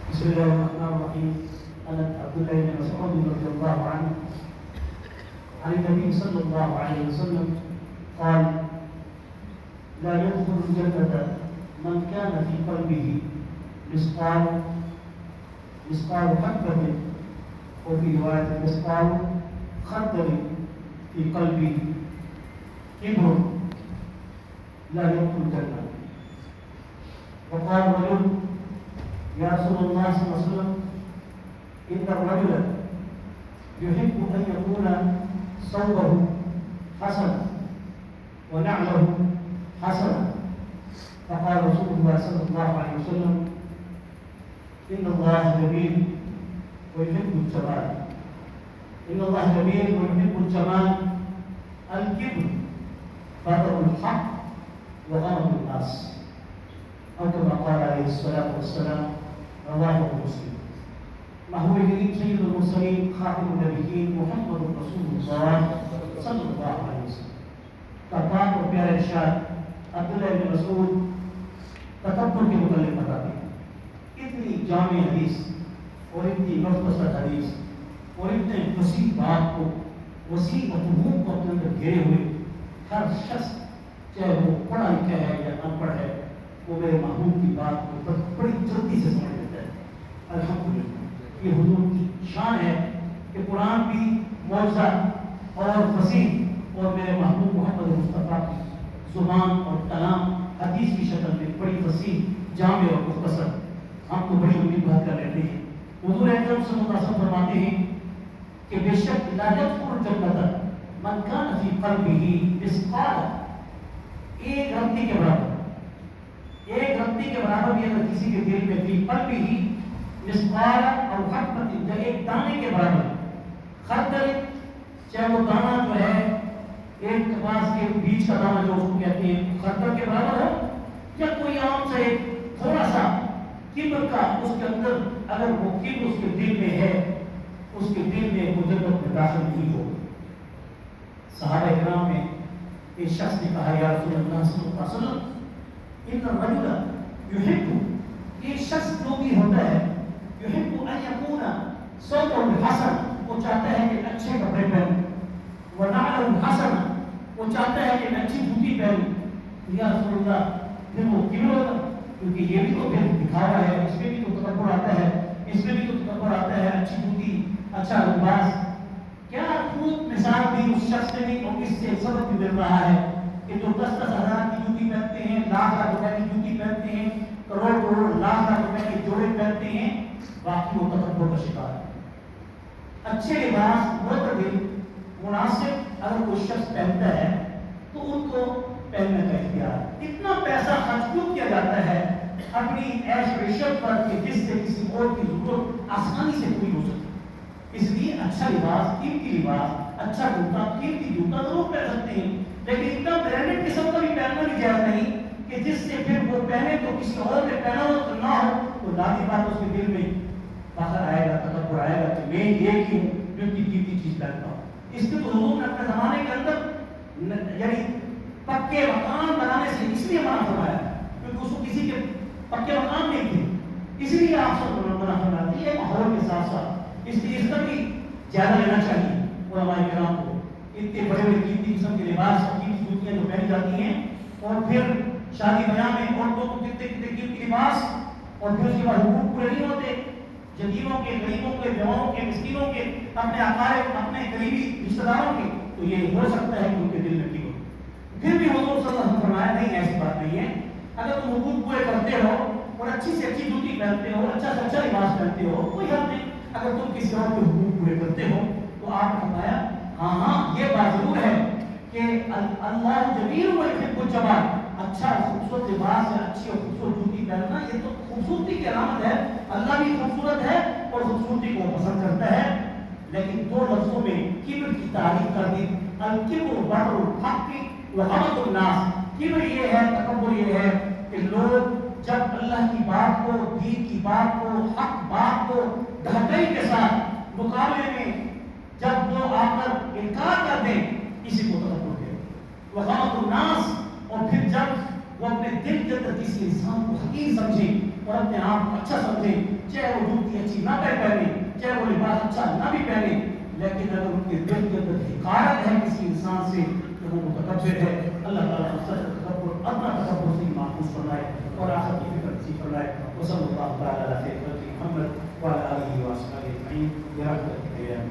بسم الله الرحمن الرحيم. عن عبد الله بن مسعود رضي الله عنه عن النبي صلى الله عليه وسلم قال: لا يدخل الجنة من كان في قلبه مثقال حبة، وفي رواية مثقال خردل في قلبه كبر لا يدخل الجنة. وقال رجل: يا رسول الله صلى الله عليه وسلم، إن الرجل يحب أن يكون ثوبه حسنا ونعله حسنا. فقال رسول الله صلى الله عليه وسلم: إن الله جميل ويحب الجمال. إن الله جميل ويحب الجمال. الكبر بطر الحق وغمط الناس، أو كما قال عليه الصلاة والسلام. رواه مسلم. محبوب کریم سید المرسلین خاتم النبیین محمد رسول اللہ صلی اللہ علیہ وسلم کا پاک اور پیارا ارشاد عبداللہ بن مسعود تکبر کے متعلق بتاتے ہیں. اتنی جامع حدیث اور اتنی مختصر حدیث اور اتنے وسیع بات کو، وسیع مفہوم کو اپنے اندر گھیرے ہوئے ہر شخص، چاہے وہ پڑھا لکھا ہے یا ان پڑھ ہے، وہ میرے محبوب کی بات کو بڑی جلدی سے سمجھ لیتا ہے. الحمدللہ، یہ حضور کی شان ہے کہ قرآن بھی معجزہ اور فصیح اور میرے محبوب محمد مصطفیٰ کی زبان اور کلام حدیث کی شکل میں بڑی فصیح، جامع اور مختصر. ہم کو بڑی امید بات کر لیتے ہیں. حضور اکرم صلی اللہ علیہ وسلم فرماتے ہیں کہ بے شک لا يدخل الجنة من كان في قلبه مثقال، ایک رتی کے برابر، ایک رتی کے برابر بھی اگر کسی کے دل میں فی قلبه مثقال اور حبۃ، جو ایک دانے کے برابر، خردل، چاہے وہ دانہ جو ہے ایک کپاس کے بیج کا دانہ جو اس کو کہتے ہیں خردل کے برابر ہو، یا کوئی عام سے تھوڑا سا کبر کا اس کے اندر، اگر وہ کبر اس کے دل میں ہے، اس کے دل میں وہ جنت میں داخل نہیں ہو. صحابہ کرام میں ایک شخص نے کہا: یا رسول اللہ صلی اللہ علیہ وسلم، ان الرجل یحب، یہ شخص جو بھی ہوتا ہے، یحب ان یکون ثوبہ حسن، وہ چاہتا ہے کہ اچھے کپڑے پہنوں، ونعلہ حسن، وہ چاہتا ہے کہ اچھی جوتی پہنوں. یا رسول اللہ، پھر وہ کیوں ہوگا؟ کیونکہ یہ بھی تو پھر دکھاوا ہے، اس میں بھی تو تکبر آتا ہے، اس میں بھی تو تکبر آتا ہے. اچھی جوتی، اچھا لباس، کیا خوب مثال دی اس شخص نے بھی، اور اس سے سبق بھی مل رہا ہے کہ جو 10-10 ہزار کی جوتی پہنتے ہیں، لاکھ روپے کی جوتی پہنتے ہیں، کروڑ لاکھ روپے کے جوڑے پہنتے ہیں، باقی وہ تکبر کا شکار ہے. اچھے لباس معتدل مناسب اگر کوئی شخص پہنتا ہے تو ان کو پہننے کا اختیار. اتنا پیسہ خرچ کیوں کیا جاتا ہے اپنی عیش و عشرت پر کہ جس سے کسی اور کی ضرورت آسانی سے پوری ہو سکے؟ اس لیے اچھا لباس، قیمتی لباس، اچھا جوتا، قیمتی جوتا ضرور پہن سکتے ہیں، لیکن اتنا برانڈڈ قسم کا بھی پہننا بھی جائز نہیں کہ جس سے پھر وہ پہنے تو کسی اور نے پہنا ہو تو نہ ہو، تو لاتی بات اس کے دل میں فخر آئے گا، تکبر آئے گا کہ میں یہ کیوں جو کی قیمتی چیز پہنتا ہوں. اس لیے تو حضور نے اپنے زمانے کے اندر یعنی پکے مکان بنانے سے اس لیے منع فرمایا کیونکہ اس کو کسی کے پکے مکان نہیں تھے، اس لیے آپ سب منع فرمایا. یہ ماحول کے ساتھ ساتھ اس لیے اس کا بھی زیادہ لینا چاہیے علماء کرام کو. اتنے بڑے بڑے قیمتی قسم کے لباس اور قیمتی جوتیاں جو پہنی جاتی ہیں، اور پھر شادی بیاہ میں عورتوں کو کتنے کتنے قیمتی لباس، اور پھر اس کے بعد حقوق پورے نہیں ہوتے یتیموں کے، غریبوں کے، بیواؤں کے، مسکینوں کے، اپنے اقارب، اپنے قریبی رشتہ داروں کے. تو یہ ہو سکتا ہے کہ ان کے دل میں ٹھیک ہو. پھر بھی حضور صلی اللہ علیہ وسلم فرمایا نہیں، ایسی بات نہیں ہے. اگر تم حقوق پورے کرتے ہو اور اچھی سے اچھی جوتی پہنتے ہو، اچھا سے اچھا لباس پہنتے ہو، کوئی حد نہیں. اگر تم کسی اور کے حقوق پورے کرتے ہو تو آپ نے فرمایا ہاں یہ بات ضرور ہے کہ اللہ جمیل و یحب الجمال، اچھا خوبصورت لباس ہے، اچھی اور خوبصورت جوتی پہننا یہ تو خوبصورتی کی علامت ہے. اللہ بھی خوبصورت ہے اور خوبصورتی کو پسند کرتا ہے. لیکن دو لفظوں میں کبر کی تعریف کر دی، الکبر بطر الحق وغمط الناس. کبر یہ ہے، تکبر یہ ہے کہ لوگ جب اللہ کی بات کو، دین کی بات کو، حق بات کو دھڑکائی کے ساتھ مقابلے میں جب وہ آ کر انکار کر دیں، اسی کو تکبر کہتے ہیں. وغمط الناس، اور پھر جب وہ اپنے دل کے اندر کسی انسان کو حقیر سمجھے، اور اپنے آپ کو اچھا سمجھے، چاہے وہ جوتی اچھی نہ پہنے، چاہے وہ لباس اچھا نہ بھی پہنے، لیکن اگر ان کے دل کے اندر حقارت ہے کسی انسان سے تو وہ متکبر ہے، اللہ تعالیٰ ہم سب تکبر اپنا تکبر سے محفوظ فرمائے اور آخر کی فکر نصیب فرمائے۔ وصلی اللہ تعالیٰ علیہ محمد وعلی آلہ وصحبہ اجمعین برحمتک یا